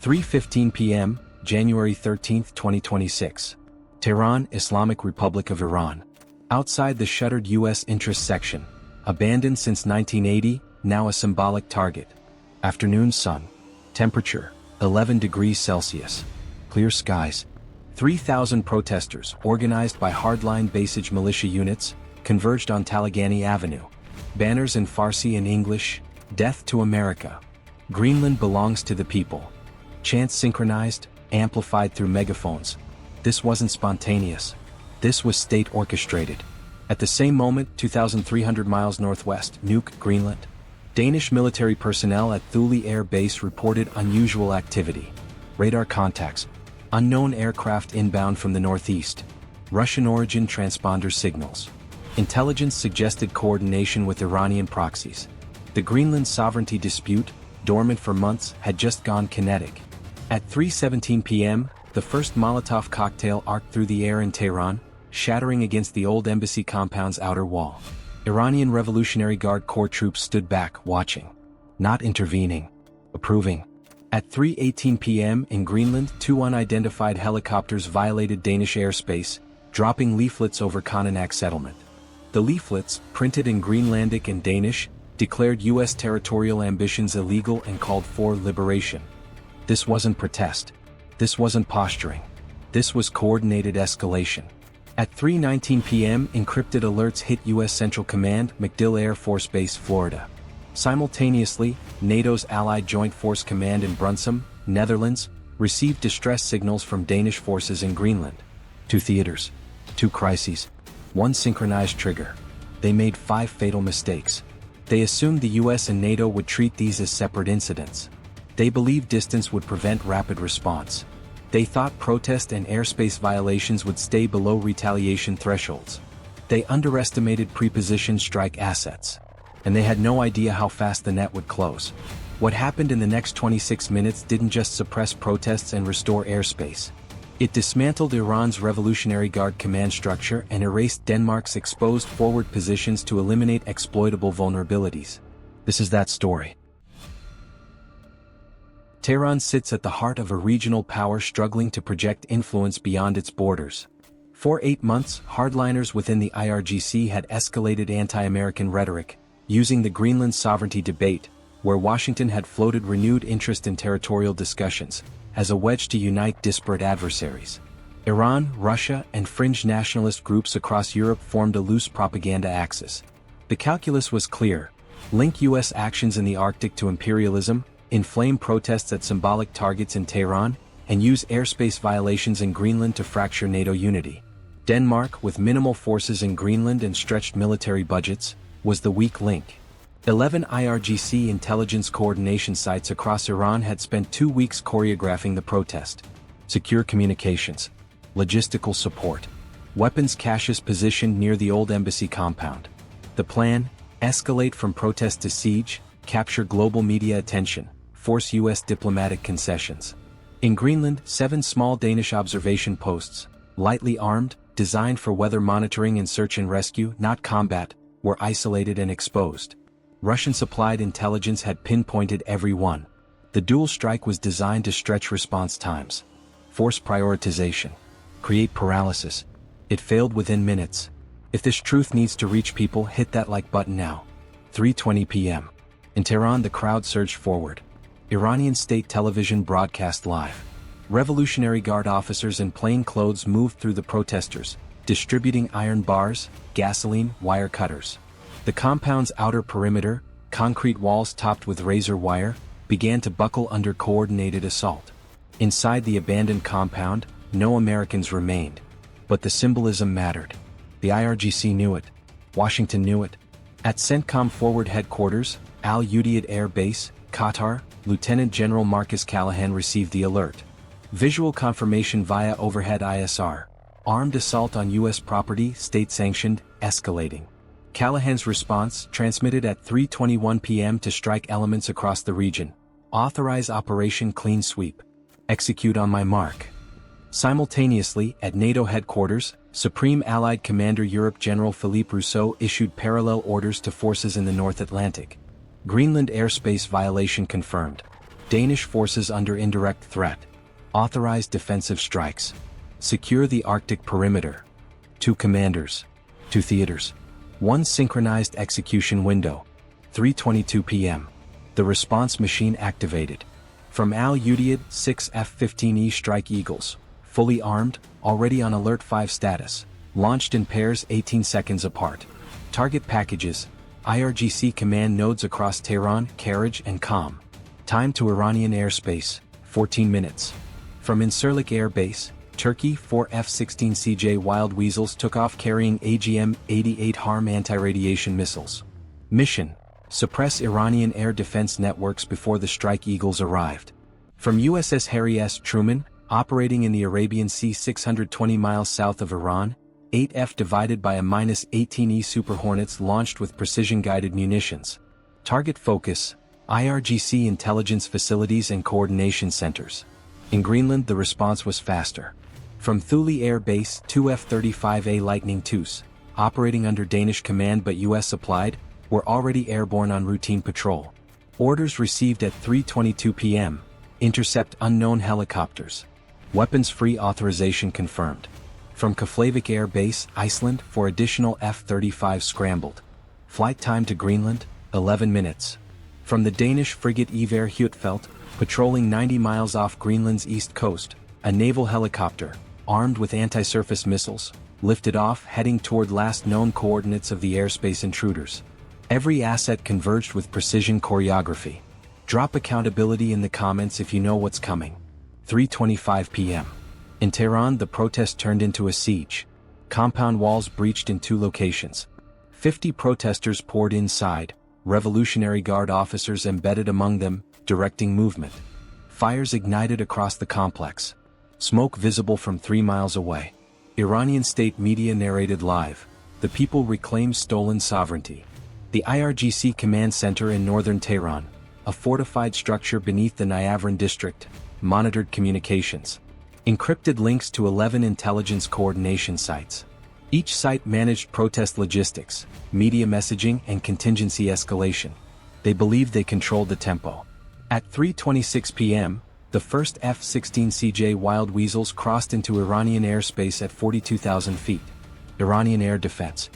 3:15 p.m., January 13, 2026. Tehran, Islamic Republic of Iran. Outside the shuttered U.S. interest section. Abandoned since 1980, now a symbolic target. Afternoon sun. Temperature, 11 degrees Celsius. Clear skies. 3,000 protesters, organized by hardline Basij militia units, converged on Talagani Avenue. Banners in Farsi and English, "Death to America. Greenland belongs to the people." Chants synchronized, amplified through megaphones. This wasn't spontaneous. This was state-orchestrated. At the same moment, 2,300 miles northwest, Nuuk, Greenland. Danish military personnel at Thule Air Base reported unusual activity. Radar contacts. Unknown aircraft inbound from the northeast. Russian origin transponder signals. Intelligence suggested coordination with Iranian proxies. The Greenland sovereignty dispute, dormant for months, had just gone kinetic. At 3:17 p.m., the first Molotov cocktail arced through the air in Tehran, shattering against the old embassy compound's outer wall. Iranian Revolutionary Guard Corps troops stood back, watching. Not intervening. Approving. At 3:18 p.m. in Greenland, two unidentified helicopters violated Danish airspace, dropping leaflets over Konanak settlement. The leaflets, printed in Greenlandic and Danish, declared U.S. territorial ambitions illegal and called for liberation. This wasn't protest. This wasn't posturing. This was coordinated escalation. At 3:19 p.m., encrypted alerts hit U.S. Central Command, MacDill Air Force Base, Florida. Simultaneously, NATO's Allied Joint Force Command in Brunsum, Netherlands, received distress signals from Danish forces in Greenland. Two theaters. Two crises. One synchronized trigger. They made 5 fatal mistakes. They assumed the US and NATO would treat these as separate incidents. They believed distance would prevent rapid response. They thought protest and airspace violations would stay below retaliation thresholds. They underestimated prepositioned strike assets. And they had no idea how fast the net would close. What happened in the next 26 minutes didn't just suppress protests and restore airspace. It dismantled Iran's Revolutionary Guard command structure and erased Denmark's exposed forward positions to eliminate exploitable vulnerabilities. This is that story. Tehran sits at the heart of a regional power struggling to project influence beyond its borders. For 8 months, hardliners within the IRGC had escalated anti-American rhetoric, using the Greenland sovereignty debate, where Washington had floated renewed interest in territorial discussions, as a wedge to unite disparate adversaries. Iran, Russia, and fringe nationalist groups across Europe formed a loose propaganda axis. The calculus was clear: link U.S. actions in the Arctic to imperialism, inflame protests at symbolic targets in Tehran, and use airspace violations in Greenland to fracture NATO unity. Denmark, with minimal forces in Greenland and stretched military budgets, was the weak link. 11 IRGC intelligence coordination sites across Iran had spent 2 weeks choreographing the protest. Secure communications. Logistical support. Weapons caches positioned near the old embassy compound. The plan: escalate from protest to siege, capture global media attention, force U.S. diplomatic concessions. In Greenland, 7 small Danish observation posts, lightly armed, designed for weather monitoring and search and rescue, not combat, were isolated and exposed. Russian-supplied intelligence had pinpointed every one. The dual strike was designed to stretch response times. Force prioritization. Create paralysis. It failed within minutes. If this truth needs to reach people, hit that like button now. 3:20 p.m. In Tehran, the crowd surged forward. Iranian state television broadcast live. Revolutionary Guard officers in plain clothes moved through the protesters, distributing iron bars, gasoline, wire cutters. The compound's outer perimeter, concrete walls topped with razor wire, began to buckle under coordinated assault. Inside the abandoned compound, no Americans remained. But the symbolism mattered. The IRGC knew it. Washington knew it. At CENTCOM Forward Headquarters, Al Udeid Air Base, Qatar, Lieutenant General Marcus Callahan received the alert. Visual confirmation via overhead ISR. Armed assault on U.S. property, state-sanctioned, escalating. Callahan's response, transmitted at 3:21 p.m. to strike elements across the region. Authorize Operation Cleansweep. Execute on my mark. Simultaneously, at NATO headquarters, Supreme Allied Commander Europe General Philippe Rousseau issued parallel orders to forces in the North Atlantic. Greenland airspace violation confirmed. Danish forces under indirect threat. Authorized defensive strikes. Secure the Arctic perimeter. 2 commanders. 2 theaters. 1 synchronized execution window. 3:22 p.m. The response machine activated. From Al Udeid, 6 F-15E Strike Eagles, fully armed, already on Alert 5 status, launched in pairs 18 seconds apart. Target packages, IRGC command nodes across Tehran, Karaj and Qom. Time to Iranian airspace, 14 minutes. From Incirlik Air Base, Turkey, 4 F-16CJ Wild Weasels took off carrying AGM-88 HARM anti-radiation missiles. Mission: suppress Iranian air defense networks before the Strike Eagles arrived. From USS Harry S. Truman, operating in the Arabian Sea 620 miles south of Iran, 8F divided by a -18E Super Hornets launched with precision-guided munitions. Target focus: IRGC intelligence facilities and coordination centers. In Greenland the response was faster. From Thule Air Base, 2 F-35A Lightning IIs, operating under Danish command but US supplied, were already airborne on routine patrol. Orders received at 3:22 p.m. Intercept unknown helicopters. Weapons-free authorization confirmed. From Keflavik Air Base, Iceland, 4 additional F-35 scrambled. Flight time to Greenland, 11 minutes. From the Danish frigate Iver Huitfeldt, patrolling 90 miles off Greenland's east coast, a naval helicopter, armed with anti-surface missiles, lifted off heading toward last known coordinates of the airspace intruders. Every asset converged with precision choreography. Drop accountability in the comments if you know what's coming. 3:25 p.m. In Tehran the protest turned into a siege. Compound walls breached in 2 locations. 50 protesters poured inside, Revolutionary Guard officers embedded among them, directing movement. Fires ignited across the complex. Smoke visible from 3 miles away. Iranian state media narrated live. The people reclaimed stolen sovereignty. The IRGC command center in northern Tehran, a fortified structure beneath the Niavaran district, monitored communications. Encrypted links to 11 intelligence coordination sites. Each site managed protest logistics, media messaging and contingency escalation. They believed they controlled the tempo. At 3:26 p.m., the first F-16CJ Wild Weasels crossed into Iranian airspace at 42,000 feet. Iranian Air Defense.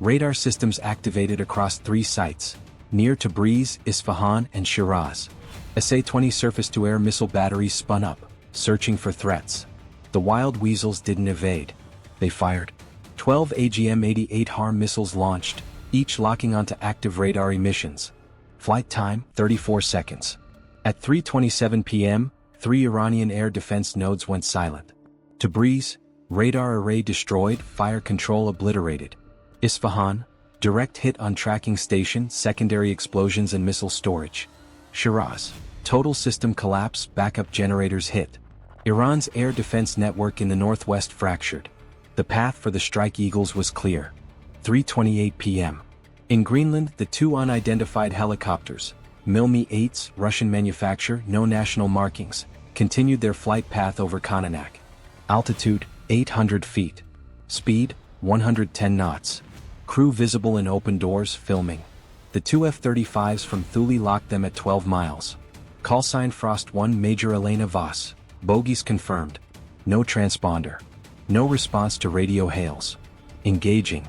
Radar systems activated across 3 sites, near Tabriz, Isfahan and Shiraz. SA-20 surface-to-air missile batteries spun up, searching for threats. The Wild Weasels didn't evade. They fired. 12 AGM-88 HARM missiles launched, each locking onto active radar emissions. Flight time, 34 seconds. At 3:27 p.m., 3 Iranian air defense nodes went silent. Tabriz, radar array destroyed, fire control obliterated. Isfahan, direct hit on tracking station, secondary explosions and missile storage. Shiraz, total system collapse, backup generators hit. Iran's air defense network in the northwest fractured. The path for the Strike Eagles was clear. 3:28 p.m. In Greenland, the 2 unidentified helicopters, Mi-8s, Russian manufacture, no national markings, continued their flight path over Konanak. Altitude, 800 feet. Speed, 110 knots. Crew visible in open doors, filming. The 2 F-35s from Thule locked them at 12 miles. Callsign Frost 1 Major Elena Voss. Bogies confirmed. No transponder. No response to radio hails. Engaging.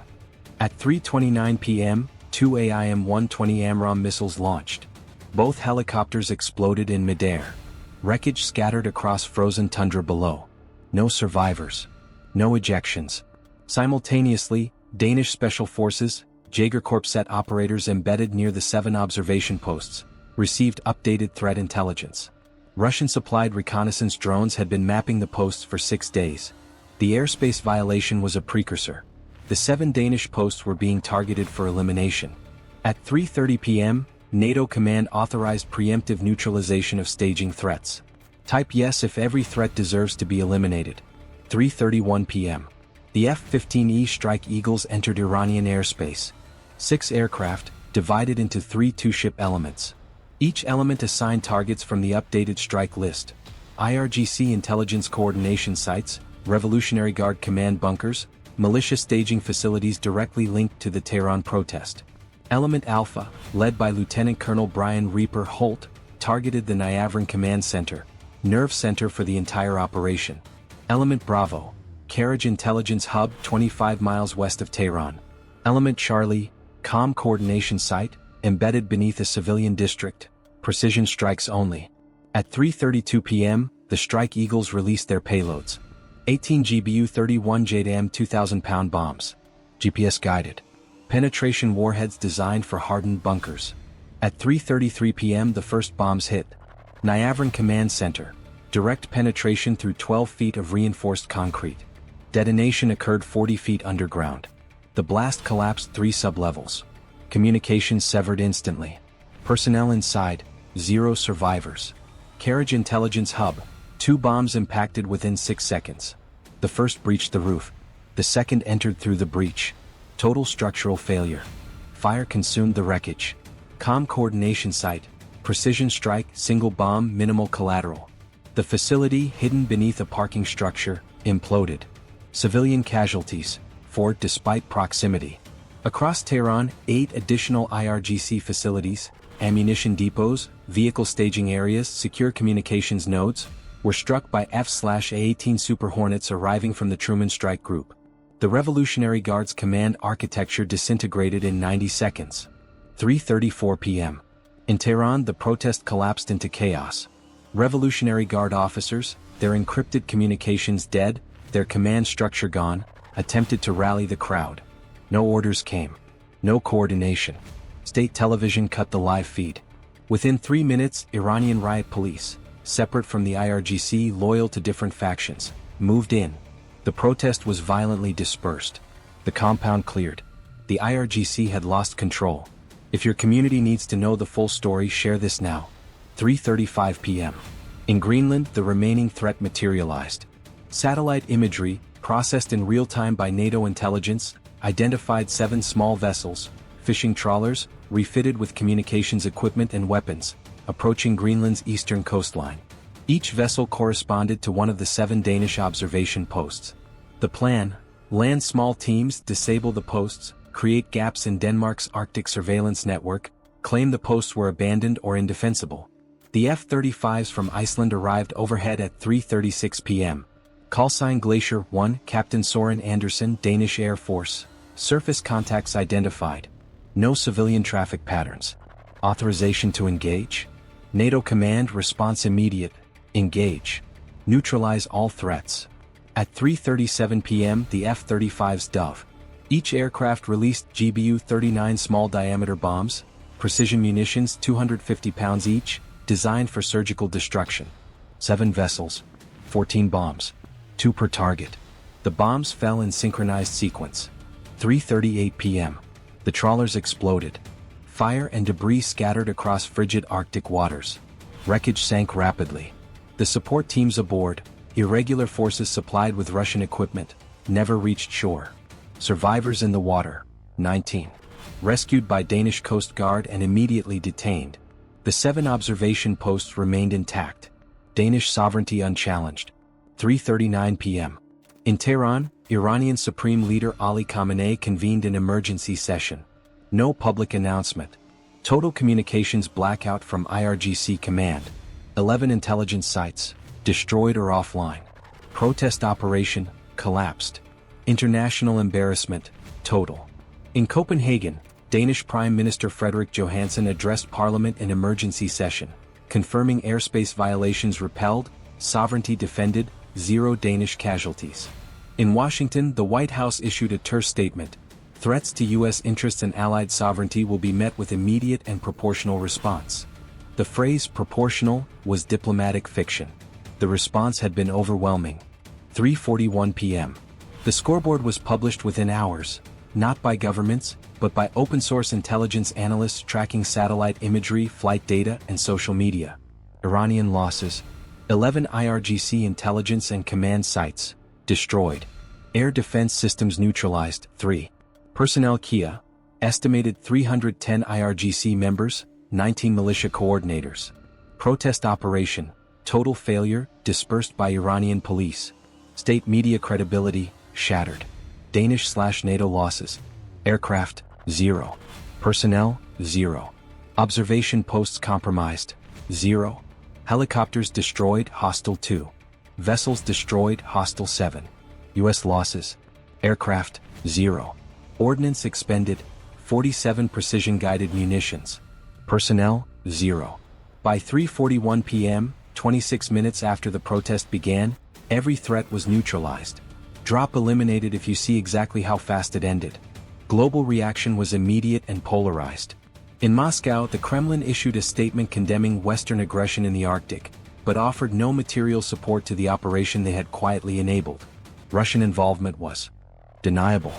At 3:29 p.m., 2 AIM-120 AMRAAM missiles launched. Both helicopters exploded in midair. Wreckage scattered across frozen tundra below. No survivors. No ejections. Simultaneously, Danish Special Forces, Jägerkorpset operators embedded near the 7 observation posts, received updated threat intelligence. Russian-supplied reconnaissance drones had been mapping the posts for 6 days. The airspace violation was a precursor. The 7 Danish posts were being targeted for elimination. At 3:30 p.m., NATO command authorized preemptive neutralization of staging threats. Type yes if every threat deserves to be eliminated. 3:31 p.m. The F-15E Strike Eagles entered Iranian airspace. 6 aircraft, divided into 3 two-ship elements. Each element assigned targets from the updated strike list. IRGC intelligence coordination sites, Revolutionary Guard command bunkers, militia staging facilities directly linked to the Tehran protest. Element Alpha, led by Lieutenant Colonel Brian Reaper Holt, targeted the Niavaran Command Center, nerve center for the entire operation. Element Bravo, Carriage Intelligence Hub 25 miles west of Tehran. Element Charlie, COM Coordination Site, embedded beneath a civilian district, precision strikes only. At 3:32 p.m., the Strike Eagles released their payloads. 18 GBU 31 JDAM 2,000-pound bombs. GPS guided. Penetration warheads designed for hardened bunkers. At 3:33 p.m. the first bombs hit. Niavaran Command Center. Direct penetration through 12 feet of reinforced concrete. Detonation occurred 40 feet underground. The blast collapsed 3 sublevels. Communications severed instantly. Personnel inside, 0 survivors. Carriage Intelligence Hub, 2 bombs impacted within 6 seconds. The first breached the roof. The second entered through the breach. Total structural failure. Fire consumed the wreckage. COM Coordination Site, precision strike, single bomb, minimal collateral. The facility, hidden beneath a parking structure, imploded. Civilian casualties, 4 despite proximity. Across Tehran, 8 additional IRGC facilities, ammunition depots, vehicle staging areas, secure communications nodes, were struck by F/A-18 Super Hornets arriving from the Truman Strike Group. The Revolutionary Guard's command architecture disintegrated in 90 seconds. 3:34 p.m. In Tehran, the protest collapsed into chaos. Revolutionary Guard officers, their encrypted communications dead, their command structure gone, attempted to rally the crowd. No orders came. No coordination. State television cut the live feed. Within 3 minutes, Iranian riot police, separate from the IRGC, loyal to different factions, moved in. The protest was violently dispersed. The compound cleared. The IRGC had lost control. If your community needs to know the full story, share this now. 3:35 p.m. In Greenland, the remaining threat materialized. Satellite imagery, processed in real time by NATO intelligence, identified 7 small vessels, fishing trawlers, refitted with communications equipment and weapons, approaching Greenland's eastern coastline. Each vessel corresponded to one of the 7 Danish observation posts. The plan: land small teams, disable the posts, create gaps in Denmark's Arctic surveillance network, claim the posts were abandoned or indefensible. The F-35s from Iceland arrived overhead at 3:36 p.m. Callsign Glacier 1, Captain Soren Andersen, Danish Air Force. Surface contacts identified. No civilian traffic patterns. Authorization to engage? NATO command response immediate. Engage. Neutralize all threats. At 3:37 p.m. the F-35s dove. Each aircraft released GBU-39 small-diameter bombs, precision munitions 250 pounds each, designed for surgical destruction. 7 vessels. 14 bombs. 2 per target. The bombs fell in synchronized sequence. 3:38 p.m. The trawlers exploded. Fire and debris scattered across frigid Arctic waters. Wreckage sank rapidly. The support teams aboard, irregular forces supplied with Russian equipment, never reached shore. Survivors in the water, 19. Rescued by Danish Coast Guard and immediately detained. The 7 observation posts remained intact. Danish sovereignty unchallenged. 3:39 p.m. In Tehran, Iranian Supreme Leader Ali Khamenei convened an emergency session. No public announcement. Total communications blackout from IRGC command. 11 intelligence sites, destroyed or offline. Protest operation, collapsed. International embarrassment, total. In Copenhagen, Danish Prime Minister Frederik Johansen addressed Parliament in emergency session, confirming airspace violations repelled, sovereignty defended, 0 Danish casualties. In Washington, the White House issued a terse statement. Threats to U.S. interests and allied sovereignty will be met with immediate and proportional response. The phrase proportional was diplomatic fiction. The response had been overwhelming. 3:41 p.m. The scoreboard was published within hours, not by governments, but by open-source intelligence analysts tracking satellite imagery, flight data, and social media. Iranian losses: 11 IRGC intelligence and command sites, destroyed. Air defense systems neutralized, 3. Personnel Kia, estimated 310 IRGC members, 19 militia coordinators. Protest operation, total failure, dispersed by Iranian police. State media credibility, shattered. Danish/NATO losses. Aircraft, 0. Personnel, 0. Observation posts compromised. 0. Helicopters destroyed, hostile 2. Vessels destroyed, hostile 7. U.S. losses. Aircraft, 0. Ordnance expended, 47 precision-guided munitions. Personnel, 0. By 3:41 p.m., 26 minutes after the protest began, every threat was neutralized. Drop eliminated if you see exactly how fast it ended. Global reaction was immediate and polarized. In Moscow, the Kremlin issued a statement condemning Western aggression in the Arctic, but offered no material support to the operation they had quietly enabled. Russian involvement was deniable.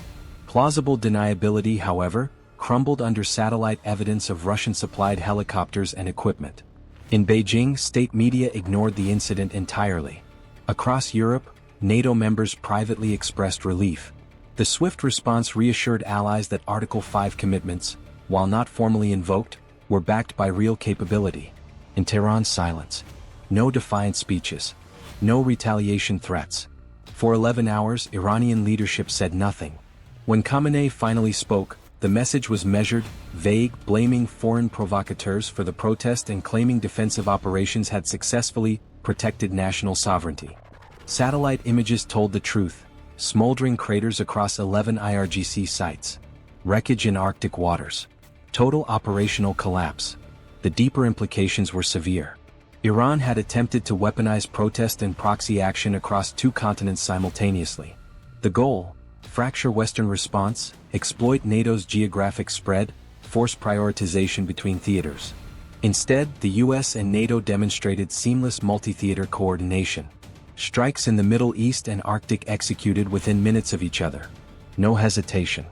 Plausible deniability, however, crumbled under satellite evidence of Russian-supplied helicopters and equipment. In Beijing, state media ignored the incident entirely. Across Europe, NATO members privately expressed relief. The swift response reassured allies that Article 5 commitments, while not formally invoked, were backed by real capability. In Tehran, silence. No defiant speeches. No retaliation threats. For 11 hours, Iranian leadership said nothing. When Khamenei finally spoke, the message was measured, vague, blaming foreign provocateurs for the protest and claiming defensive operations had successfully protected national sovereignty. Satellite images told the truth: smoldering craters across 11 IRGC sites. Wreckage in Arctic waters. Total operational collapse. The deeper implications were severe. Iran had attempted to weaponize protest and proxy action across 2 continents simultaneously. The goal: fracture Western response, exploit NATO's geographic spread, force prioritization between theaters. Instead, the US and NATO demonstrated seamless multi-theater coordination. Strikes in the Middle East and Arctic executed within minutes of each other. No hesitation.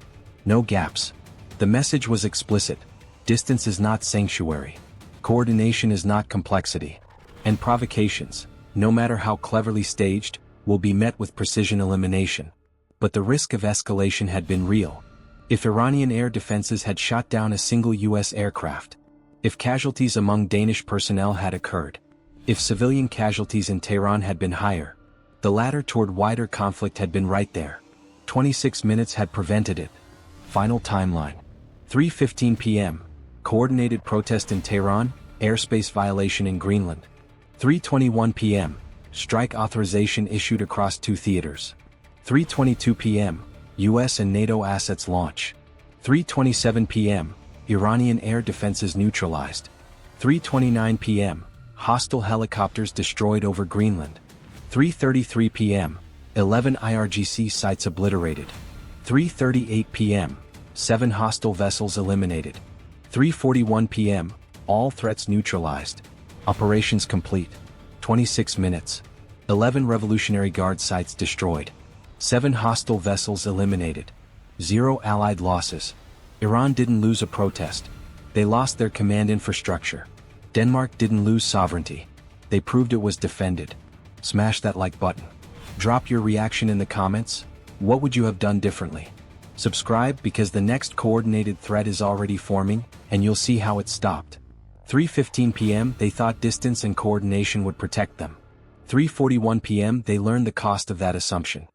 No gaps. The message was explicit: distance is not sanctuary. Coordination is not complexity. And provocations, no matter how cleverly staged, will be met with precision elimination. But the risk of escalation had been real. If Iranian air defenses had shot down a single US aircraft, if casualties among Danish personnel had occurred, if civilian casualties in Tehran had been higher, the ladder toward wider conflict had been right there. 26 minutes had prevented it. Final timeline. 3:15 p.m. Coordinated protest in Tehran, airspace violation in Greenland. 3:21 p.m. Strike authorization issued across 2 theaters. 3:22 p.m. US and NATO assets launch. 3:27 p.m. Iranian air defenses neutralized. 3:29 p.m. Hostile helicopters destroyed over Greenland. 3:33 p.m. 11 IRGC sites obliterated. 3:38 p.m. 7 hostile vessels eliminated. 3:41 p.m. All threats neutralized. Operations complete. 26 minutes. 11 Revolutionary Guard sites destroyed. 7 hostile vessels eliminated. 0 Allied losses. Iran didn't lose a protest. They lost their command infrastructure. Denmark didn't lose sovereignty. They proved it was defended. Smash that like button. Drop your reaction in the comments. What would you have done differently? Subscribe because the next coordinated threat is already forming, and you'll see how it stopped. 3:15 p.m. They thought distance and coordination would protect them. 3:41 p.m. They learned the cost of that assumption.